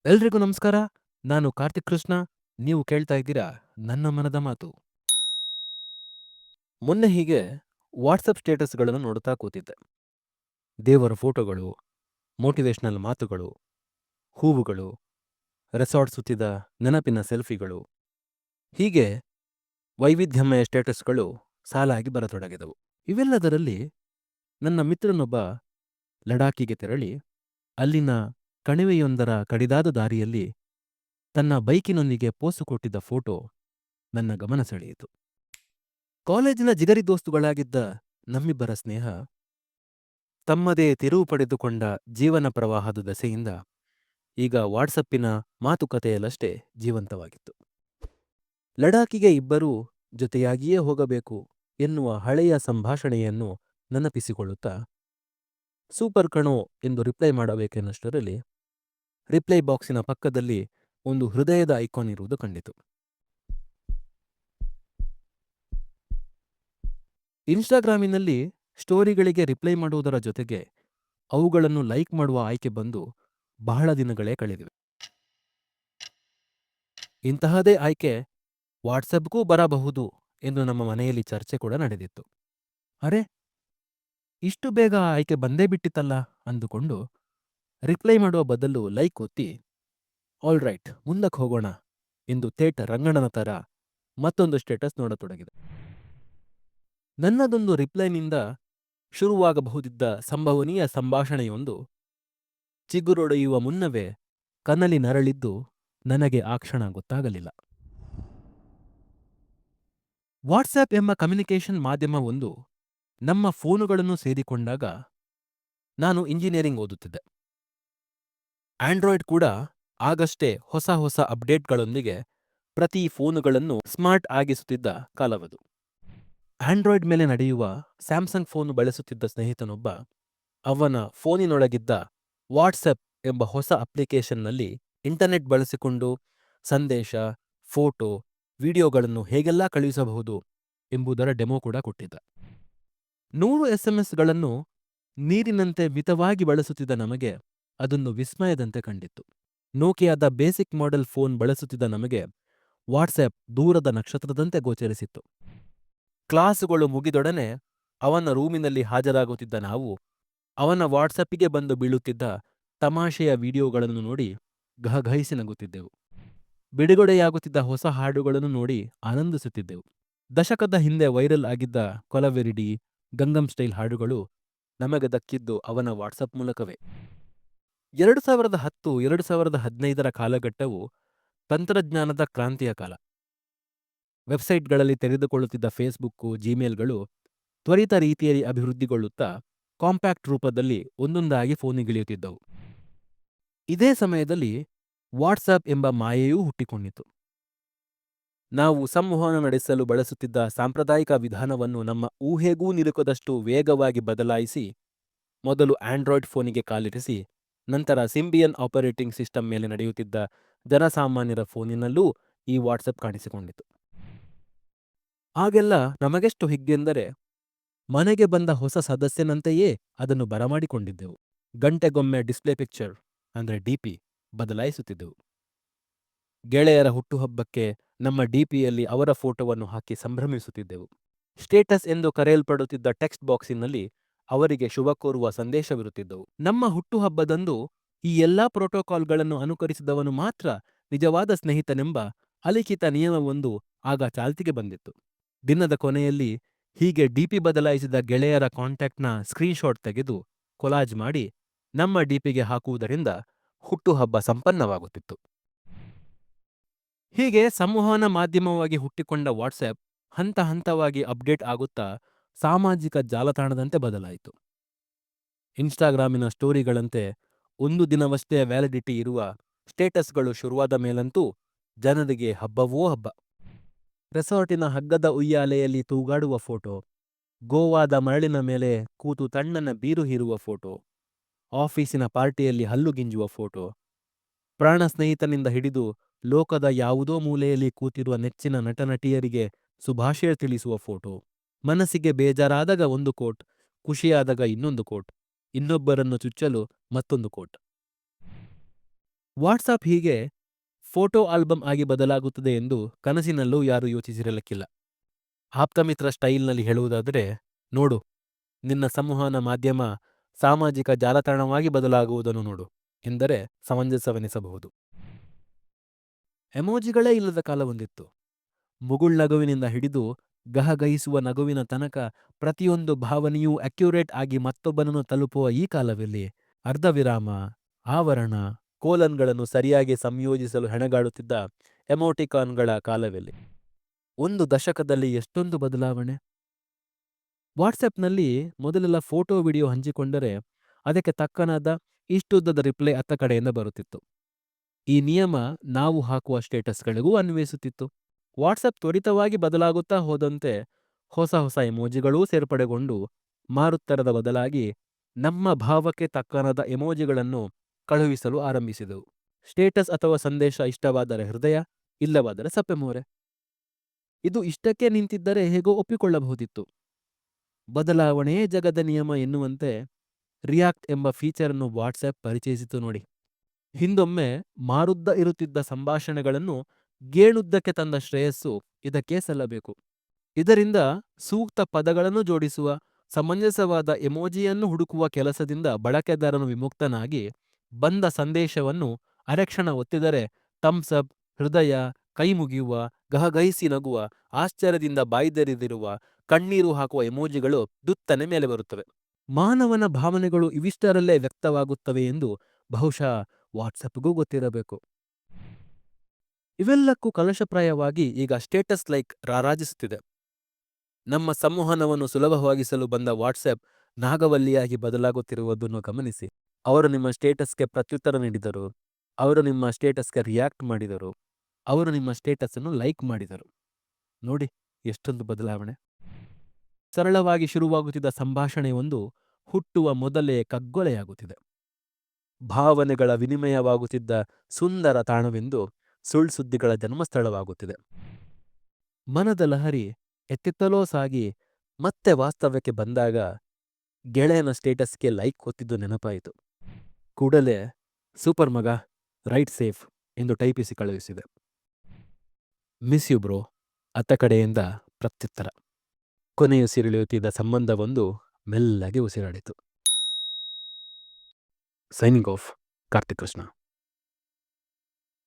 ಎಲ್ರಿಗೂ ನಮಸ್ಕಾರ. ನಾನು ಕಾರ್ತಿಕ್ ಕೃಷ್ಣ. ನೀವು ಕೇಳ್ತಾ ಇದ್ದೀರಾ ನನ್ನ ಮನದ ಮಾತು. ಮೊನ್ನೆ ಹೀಗೆ ವಾಟ್ಸಪ್ ಸ್ಟೇಟಸ್ಗಳನ್ನು ನೋಡ್ತಾ ಕೂತಿದ್ದೆ. ದೇವರ ಫೋಟೋಗಳು, ಮೋಟಿವೇಶನಲ್ ಮಾತುಗಳು, ಹೂವುಗಳು, ರೆಸಾರ್ಟ್ ಸುತ್ತಿದ ನೆನಪಿನ ಸೆಲ್ಫಿಗಳು, ಹೀಗೆ ವೈವಿಧ್ಯಮಯ ಸ್ಟೇಟಸ್ಗಳು ಸಾಲಾಗಿ ಬರತೊಡಗಿದವು. ಇವೆಲ್ಲದರಲ್ಲಿ ನನ್ನ ಮಿತ್ರನೊಬ್ಬ ಲಡಾಖಿಗೆ ತೆರಳಿ ಅಲ್ಲಿನ ಕಣಿವೆಯೊಂದರ ಕಡಿದಾದ ದಾರಿಯಲ್ಲಿ ತನ್ನ ಬೈಕಿನೊಂದಿಗೆ ಪೋಸು ಕೊಟ್ಟಿದ್ದ ಫೋಟೋ ನನ್ನ ಗಮನ ಸೆಳೆಯಿತು. ಕಾಲೇಜಿನ ಜಿಗರಿ ದೋಸ್ತುಗಳಾಗಿದ್ದ ನಮ್ಮಿಬ್ಬರ ಸ್ನೇಹ ತಮ್ಮದೇ ತಿರುವು ಪಡೆದುಕೊಂಡ ಜೀವನ ಪ್ರವಾಹದ ದೆಸೆಯಿಂದ ಈಗ ವಾಟ್ಸಪ್ಪಿನ ಮಾತುಕತೆಯಲ್ಲಷ್ಟೇ ಜೀವಂತವಾಗಿತ್ತು. ಲಡಾಖಿಗೆ ಇಬ್ಬರೂ ಜೊತೆಯಾಗಿಯೇ ಹೋಗಬೇಕು ಎನ್ನುವ ಹಳೆಯ ಸಂಭಾಷಣೆಯನ್ನು ನೆನಪಿಸಿಕೊಳ್ಳುತ್ತಾ ಸೂಪರ್ ಕಣೋ ಎಂದು ರಿಪ್ಲೈ ಮಾಡಬೇಕೆನ್ನಷ್ಟರಲ್ಲಿ ರಿಪ್ಲೈ ಬಾಕ್ಸಿನ ಪಕ್ಕದಲ್ಲಿ ಒಂದು ಹೃದಯದ ಐಕಾನ್ ಇರುವುದು ಕಂಡಿತು. ಇನ್ಸ್ಟಾಗ್ರಾಮಿನಲ್ಲಿ ಸ್ಟೋರಿಗಳಿಗೆ ರಿಪ್ಲೈ ಮಾಡುವುದರ ಜೊತೆಗೆ ಅವುಗಳನ್ನು ಲೈಕ್ ಮಾಡುವ ಆಯ್ಕೆ ಬಂದು ಬಹಳ ದಿನಗಳೇ ಕಳೆದಿವೆ. ಇಂತಹದೇ ಆಯ್ಕೆ ವಾಟ್ಸಪ್ಗೂ ಬರಬಹುದು ಎಂದು ನಮ್ಮ ಮನೆಯಲ್ಲಿ ಚರ್ಚೆ ಕೂಡ ನಡೆದಿತ್ತು. ಅರೆ, ಇಷ್ಟು ಬೇಗ ಆಯ್ಕೆ ಬಂದೇ ಬಿಟ್ಟಿತ್ತಲ್ಲ ಅಂದುಕೊಂಡು ರಿಪ್ಲೈ ಮಾಡುವ ಬದಲು ಲೈಕ್ ಒತ್ತಿ ಆಲ್ ರೈಟ್ ಮುಂದಕ್ಕೆ ಹೋಗೋಣ ಎಂದು ತೇಟ ರಂಗಣ್ಣನ ತರ ಮತ್ತೊಂದು ಸ್ಟೇಟಸ್ ನೋಡತೊಡಗಿದೆ. ನನ್ನದೊಂದು ರಿಪ್ಲೈನಿಂದ ಶುರುವಾಗಬಹುದಿದ್ದ ಸಂಭವನೀಯ ಸಂಭಾಷಣೆಯೊಂದು ಚಿಗುರೊಡೆಯುವ ಮುನ್ನವೇ ಕನಲಿ ನರಳಿದ್ದು ನನಗೆ ಆ ಕ್ಷಣ ಗೊತ್ತಾಗಲಿಲ್ಲ. ವಾಟ್ಸ್ಆ್ಯಪ್ ಎಂಬ ಕಮ್ಯುನಿಕೇಷನ್ ಮಾಧ್ಯಮವೊಂದು ನಮ್ಮ ಫೋನುಗಳನ್ನು ಸೇರಿಕೊಂಡಾಗ ನಾನು ಇಂಜಿನಿಯರಿಂಗ್ ಓದುತ್ತಿದ್ದೆ. ಆಂಡ್ರಾಯ್ಡ್ ಕೂಡ ಆಗಷ್ಟೇ ಹೊಸ ಹೊಸ ಅಪ್ಡೇಟ್ಗಳೊಂದಿಗೆ ಪ್ರತಿ ಫೋನುಗಳನ್ನು ಸ್ಮಾರ್ಟ್ ಆಗಿಸುತ್ತಿದ್ದ ಕಾಲವದು. ಆಂಡ್ರಾಯ್ಡ್ ಮೇಲೆ ನಡೆಯುವ ಸ್ಯಾಮ್ಸಂಗ್ ಫೋನು ಬಳಸುತ್ತಿದ್ದ ಸ್ನೇಹಿತನೊಬ್ಬ ಅವನ ಫೋನಿನೊಳಗಿದ್ದ ವಾಟ್ಸಪ್ ಎಂಬ ಹೊಸ ಅಪ್ಲಿಕೇಶನ್ನಲ್ಲಿ ಇಂಟರ್ನೆಟ್ ಬಳಸಿಕೊಂಡು ಸಂದೇಶ, ಫೋಟೋ, ವಿಡಿಯೋಗಳನ್ನು ಹೇಗೆಲ್ಲಾ ಕಳುಹಿಸಬಹುದು ಎಂಬುದರ ಡೆಮೋ ಕೂಡ ಕೊಟ್ಟಿದ್ದ. 100 SMS ಗಳನ್ನು ನೀರಿನಂತೆ ಮಿತವಾಗಿ ಬಳಸುತ್ತಿದ್ದ ನಮಗೆ ಅದೊಂದು ವಿಸ್ಮಯದಂತೆ ಕಂಡಿತ್ತು. ನೋಕಿಯಾದ ಬೇಸಿಕ್ ಮಾಡೆಲ್ ಫೋನ್ ಬಳಸುತ್ತಿದ್ದ ನಮಗೆ ವಾಟ್ಸ್ಆ್ಯಪ್ ದೂರದ ನಕ್ಷತ್ರದಂತೆ ಗೋಚರಿಸಿತ್ತು. ಕ್ಲಾಸುಗಳು ಮುಗಿದೊಡನೆ ಅವನ ರೂಮಿನಲ್ಲಿ ಹಾಜರಾಗುತ್ತಿದ್ದ ನಾವು ಅವನ ವಾಟ್ಸಪ್ಪಿಗೆ ಬಂದು ಬೀಳುತ್ತಿದ್ದ ತಮಾಷೆಯ ವಿಡಿಯೋಗಳನ್ನು ನೋಡಿ ಗಹಗಹಿಸಿ ನಗುತ್ತಿದ್ದೆವು. ಬಿಡುಗಡೆಯಾಗುತ್ತಿದ್ದ ಹೊಸ ಹಾಡುಗಳನ್ನು ನೋಡಿ ಆನಂದಿಸುತ್ತಿದ್ದೆವು. ದಶಕದ ಹಿಂದೆ ವೈರಲ್ ಆಗಿದ್ದ ಕೊಲವೆರಿಡಿ, ಗಂಗಮ್ ಸ್ಟೈಲ್ ಹಾಡುಗಳು ನಮಗೆ ದಕ್ಕಿದ್ದು ಅವನ ವಾಟ್ಸಪ್ ಮೂಲಕವೇ. 2010-2015ರ ಕಾಲಘಟ್ಟವು ತಂತ್ರಜ್ಞಾನದ ಕ್ರಾಂತಿಯ ಕಾಲ. ವೆಬ್ಸೈಟ್ಗಳಲ್ಲಿ ತೆರೆದುಕೊಳ್ಳುತ್ತಿದ್ದ ಫೇಸ್ಬುಕ್ಕು, ಜಿಮೇಲ್ಗಳು ತ್ವರಿತ ರೀತಿಯಲ್ಲಿ ಅಭಿವೃದ್ಧಿಗೊಳ್ಳುತ್ತಾ ಕಾಂಪ್ಯಾಕ್ಟ್ ರೂಪದಲ್ಲಿ ಒಂದೊಂದಾಗಿ ಫೋನಿಗಿಳಿಯುತ್ತಿದ್ದವು. ಇದೇ ಸಮಯದಲ್ಲಿ ವಾಟ್ಸಪ್ ಎಂಬ ಮಾಯೆಯೂ ಹುಟ್ಟಿಕೊಂಡಿತು. ನಾವು ಸಂವಹನ ನಡೆಸಲು ಬಳಸುತ್ತಿದ್ದ ಸಾಂಪ್ರದಾಯಿಕ ವಿಧಾನವನ್ನು ನಮ್ಮ ಊಹೆಗೂ ನಿಲುಕದಷ್ಟು ವೇಗವಾಗಿ ಬದಲಾಯಿಸಿ ಮೊದಲು ಆಂಡ್ರಾಯ್ಡ್ ಫೋನಿಗೆ ಕಾಲಿರಿಸಿ ನಂತರ ಸಿಂಬಿಯನ್ ಆಪರೇಟಿಂಗ್ ಸಿಸ್ಟಮ್ ಮೇಲೆ ನಡೆಯುತ್ತಿದ್ದ ಜನಸಾಮಾನ್ಯರ ಫೋನಿನಲ್ಲೂ ಈ ವಾಟ್ಸಪ್ ಕಾಣಿಸಿಕೊಂಡಿತು. ಆಗೆಲ್ಲ ನಮಗೆಷ್ಟು ಹಿಗ್ಗೆಂದರೆ ಮನೆಗೆ ಬಂದ ಹೊಸ ಸದಸ್ಯನಂತೆಯೇ ಅದನ್ನು ಬರಮಾಡಿಕೊಂಡಿದ್ದೆವು. ಗಂಟೆಗೊಮ್ಮೆ ಡಿಸ್ಪ್ಲೇ ಪಿಕ್ಚರ್ ಅಂದರೆ ಡಿಪಿ ಬದಲಾಯಿಸುತ್ತಿದ್ದೆವು. ಗೆಳೆಯರ ಹುಟ್ಟುಹಬ್ಬಕ್ಕೆ ನಮ್ಮ ಡಿಪಿಯಲ್ಲಿ ಅವರ ಫೋಟೋವನ್ನು ಹಾಕಿ ಸಂಭ್ರಮಿಸುತ್ತಿದ್ದೆವು. ಸ್ಟೇಟಸ್ ಎಂದು ಕರೆಯಲ್ಪಡುತ್ತಿದ್ದ ಟೆಕ್ಸ್ಟ್ ಬಾಕ್ಸಿನಲ್ಲಿ ಅವರಿಗೆ ಶುಭ ಕೋರುವ ಸಂದೇಶವಿರುತ್ತಿದ್ದವು. ನಮ್ಮ ಹುಟ್ಟುಹಬ್ಬದಂದು ಈ ಎಲ್ಲಾ ಪ್ರೋಟೋಕಾಲ್ಗಳನ್ನು ಅನುಕರಿಸಿದವನು ಮಾತ್ರ ನಿಜವಾದ ಸ್ನೇಹಿತನೆಂಬ ಅಲಿಖಿತ ನಿಯಮವೊಂದು ಆಗ ಚಾಲ್ತಿಗೆ ಬಂದಿತ್ತು. ದಿನದ ಕೊನೆಯಲ್ಲಿ ಹೀಗೆ ಡಿಪಿ ಬದಲಾಯಿಸಿದ ಗೆಳೆಯರ ಕಾಂಟ್ಯಾಕ್ಟ್ನ ಸ್ಕ್ರೀನ್ಶಾಟ್ ತೆಗೆದು ಕೊಲಾಜ್ ಮಾಡಿ ನಮ್ಮ ಡಿಪಿಗೆ ಹಾಕುವುದರಿಂದ ಹುಟ್ಟುಹಬ್ಬ ಸಂಪನ್ನವಾಗುತ್ತಿತ್ತು. ಹೀಗೆ ಸಂವಹನ ಮಾಧ್ಯಮವಾಗಿ ಹುಟ್ಟಿಕೊಂಡ ವಾಟ್ಸ್ಆ್ಯಪ್ ಹಂತ ಹಂತವಾಗಿ ಅಪ್ಡೇಟ್ ಆಗುತ್ತಾ ಸಾಮಾಜಿಕ ಜಾಲತಾಣದಂತೆ ಬದಲಾಯಿತು. ಇನ್ಸ್ಟಾಗ್ರಾಮಿನ ಸ್ಟೋರಿಗಳಂತೆ ಒಂದು ದಿನವಷ್ಟೇ ವ್ಯಾಲಿಡಿಟಿ ಇರುವ ಸ್ಟೇಟಸ್ಗಳು ಶುರುವಾದ ಮೇಲಂತೂ ಜನರಿಗೆ ಹಬ್ಬವೋ ಹಬ್ಬ. ರೆಸಾರ್ಟಿನ ಹಗ್ಗದ ಉಯ್ಯಾಲೆಯಲ್ಲಿ ತೂಗಾಡುವ ಫೋಟೋ, ಗೋವಾದ ಮರಳಿನ ಮೇಲೆ ಕೂತು ತಣ್ಣನ ಬೀರು ಹೀರುವ ಫೋಟೋ, ಆಫೀಸಿನ ಪಾರ್ಟಿಯಲ್ಲಿ ಹಲ್ಲುಗಿಂಜುವ ಫೋಟೋ, ಪ್ರಾಣ ಸ್ನೇಹಿತನಿಂದ ಹಿಡಿದು ಲೋಕದ ಯಾವುದೋ ಮೂಲೆಯಲ್ಲಿ ಕೂತಿರುವ ನೆಚ್ಚಿನ ನಟನಟಿಯರಿಗೆ ಶುಭಾಶಯ ತಿಳಿಸುವ ಫೋಟೋ, ಮನಸ್ಸಿಗೆ ಬೇಜಾರಾದಾಗ ಒಂದು ಕೋಟ್, ಖುಷಿಯಾದಾಗ ಇನ್ನೊಂದು ಕೋಟ್, ಇನ್ನೊಬ್ಬರನ್ನು ಚುಚ್ಚಲು ಮತ್ತೊಂದು ಕೋಟ್. ವಾಟ್ಸಾಪ್ ಹೀಗೆ ಫೋಟೋ ಆಲ್ಬಮ್ ಆಗಿ ಬದಲಾಗುತ್ತದೆ ಎಂದು ಕನಸಿನಲ್ಲೂ ಯಾರೂ ಯೋಚಿಸಿರಲಿಕ್ಕಿಲ್ಲ. ಆಪ್ತಮಿತ್ರ ಸ್ಟೈಲ್ನಲ್ಲಿ ಹೇಳುವುದಾದರೆ, ನೋಡು, ನಿನ್ನ ಸಂವಹನ ಮಾಧ್ಯಮ ಸಾಮಾಜಿಕ ಜಾಲತಾಣವಾಗಿ ಬದಲಾಗುವುದನ್ನು ನೋಡು ಎಂದರೆ ಸಮಂಜಸವೆನಿಸಬಹುದು. ಎಮೋಜಿಗಳೇ ಇಲ್ಲದ ಕಾಲವೊಂದಿತ್ತು. ಮುಗುಳ್ನಗುವಿನಿಂದ ಹಿಡಿದು ಗಹಗಹಿಸುವ ನಗುವಿನ ತನಕ ಪ್ರತಿಯೊಂದು ಭಾವನೆಯೂ ಅಕ್ಯುರೇಟ್ ಆಗಿ ಮತ್ತೊಬ್ಬನನ್ನು ತಲುಪುವ ಈ ಕಾಲದಲ್ಲಿ ಅರ್ಧವಿರಾಮ, ಆವರಣ, ಕೋಲನ್ಗಳನ್ನು ಸರಿಯಾಗಿ ಸಂಯೋಜಿಸಲು ಹೆಣಗಾಡುತ್ತಿದ್ದ ಎಮೋಟಿಕಾನ್ಗಳ ಕಾಲದಲ್ಲಿ ಒಂದು ದಶಕದಲ್ಲಿ ಎಷ್ಟೊಂದು ಬದಲಾವಣೆ. ವಾಟ್ಸಪ್ನಲ್ಲಿ ಮೊದಲೆಲ್ಲ ಫೋಟೋ ವಿಡಿಯೋ ಹಂಚಿಕೊಂಡರೆ ಅದಕ್ಕೆ ತಕ್ಕನಾದ ಇಷ್ಟುದ್ದದ ರಿಪ್ಲೈ ಅತ್ತ ಕಡೆಯಿಂದ ಬರುತ್ತಿತ್ತು. ಈ ನಿಯಮ ನಾವು ಹಾಕುವ ಸ್ಟೇಟಸ್ಗಳಿಗೂ ಅನ್ವಯಿಸುತ್ತಿತ್ತು. ವಾಟ್ಸಪ್ ತ್ವರಿತವಾಗಿ ಬದಲಾಗುತ್ತಾ ಹೋದಂತೆ ಹೊಸ ಹೊಸ ಎಮೋಜಿಗಳೂ ಸೇರ್ಪಡೆಗೊಂಡು ಮಾರುತ್ತರದ ಬದಲಾಗಿ ನಮ್ಮ ಭಾವಕ್ಕೆ ತಕ್ಕನಾದ ಎಮೋಜಿಗಳನ್ನು ಕಳುಹಿಸಲು ಆರಂಭಿಸಿದವು. ಸ್ಟೇಟಸ್ ಅಥವಾ ಸಂದೇಶ ಇಷ್ಟವಾದರೆ ಹೃದಯ, ಇಲ್ಲವಾದರೆ ಸಪ್ಪೆಮೋರೆ. ಇದು ಇಷ್ಟಕ್ಕೆ ನಿಂತಿದ್ದರೆ ಹೇಗೋ ಒಪ್ಪಿಕೊಳ್ಳಬಹುದಿತ್ತು. ಬದಲಾವಣೆಯೇ ಜಗದ ನಿಯಮ ಎನ್ನುವಂತೆ ರಿಯಾಕ್ಟ್ ಎಂಬ ಫೀಚರನ್ನು ವಾಟ್ಸಪ್ ಪರಿಚಯಿಸಿತು ನೋಡಿ. ಹಿಂದೊಮ್ಮೆ ಮಾರುದ್ದ ಇರುತ್ತಿದ್ದ ಸಂಭಾಷಣೆಗಳನ್ನು ಗೇಣುದ್ದಕ್ಕೆ ತಂದ ಶ್ರೇಯಸ್ಸು ಇದಕ್ಕೇ ಸಲ್ಲಬೇಕು. ಇದರಿಂದ ಸೂಕ್ತ ಪದಗಳನ್ನು ಜೋಡಿಸುವ, ಸಮಂಜಸವಾದ ಎಮೋಜಿಯನ್ನು ಹುಡುಕುವ ಕೆಲಸದಿಂದ ಬಳಕೆದಾರನು ವಿಮುಕ್ತನಾಗಿ ಬಂದ ಸಂದೇಶವನ್ನು ಅರೆಕ್ಷಣ ಒತ್ತಿದರೆ ಥಮ್ಸ್ ಅಪ್, ಹೃದಯ, ಕೈ ಮುಗಿಯುವ, ಗಹಗಹಿಸಿ ನಗುವ, ಆಶ್ಚರ್ಯದಿಂದ ಬಾಯ್ದೆರೆದಿರುವ, ಕಣ್ಣೀರು ಹಾಕುವ ಎಮೋಜಿಗಳು ದುತ್ತನೆ ಮೇಲೆ ಬರುತ್ತವೆ. ಮಾನವನ ಭಾವನೆಗಳು ಇವಿಷ್ಟರಲ್ಲೇ ವ್ಯಕ್ತವಾಗುತ್ತವೆ ಎಂದು ಬಹುಶಃ ವಾಟ್ಸಪ್ಗೂ ಗೊತ್ತಿರಬೇಕು. ಇವೆಲ್ಲಕ್ಕೂ ಕಲಶಪ್ರಾಯವಾಗಿ ಈಗ ಸ್ಟೇಟಸ್ ಲೈಕ್ ರಾರಾಜಿಸುತ್ತಿದೆ. ನಮ್ಮ ಸಂವಹನವನ್ನು ಸುಲಭವಾಗಿಸಲು ಬಂದ ವಾಟ್ಸಪ್ ನಾಗವಲ್ಲಿಯಾಗಿ ಬದಲಾಗುತ್ತಿರುವುದನ್ನು ಗಮನಿಸಿ. ಅವರು ನಿಮ್ಮ ಸ್ಟೇಟಸ್ಗೆ ಪ್ರತ್ಯುತ್ತರ ನೀಡಿದರು, ಅವರು ನಿಮ್ಮ ಸ್ಟೇಟಸ್ಗೆ ರಿಯಾಕ್ಟ್ ಮಾಡಿದರು, ಅವರು ನಿಮ್ಮ ಸ್ಟೇಟಸ್ ಅನ್ನು ಲೈಕ್ ಮಾಡಿದರು. ನೋಡಿ ಎಷ್ಟೊಂದು ಬದಲಾವಣೆ. ಸರಳವಾಗಿ ಶುರುವಾಗುತ್ತಿದ್ದ ಸಂಭಾಷಣೆಯೊಂದು ಹುಟ್ಟುವ ಮೊದಲೇ ಕಗ್ಗೊಲೆಯಾಗುತ್ತಿದೆ. ಭಾವನೆಗಳ ವಿನಿಮಯವಾಗುತ್ತಿದ್ದ ಸುಂದರ ತಾಣವೆಂದು ಸುಳ್ಸುದ್ದಿಗಳ ಜನ್ಮಸ್ಥಳವಾಗುತ್ತಿದೆ. ಮನದ ಲಹರಿ ಎತ್ತೆತ್ತಲೋ ಸಾಗಿ ಮತ್ತೆ ವಾಸ್ತವ್ಯಕ್ಕೆ ಬಂದಾಗ ಗೆಳೆಯನ ಸ್ಟೇಟಸ್ಗೆ ಲೈಕ್ ಒತ್ತಿದ್ದು ನೆನಪಾಯಿತು. ಕೂಡಲೇ ಸೂಪರ್ ಮಗ, ರೈಟ್ ಸೇಫ್ ಎಂದು ಟೈಪಿಸಿ ಕಳುಹಿಸಿದೆ. ಮಿಸ್ ಯು ಬ್ರೋ ಅತ್ತ ಕಡೆಯಿಂದ ಪ್ರತ್ಯುತ್ತರ. ಕೊನೆಯುಸಿರೆಳೆಯುತ್ತಿದ್ದ ಸಂಬಂಧವೊಂದು ಮೆಲ್ಲಗೆ ಉಸಿರಾಡಿತು. Signing off, Karthik Krishna.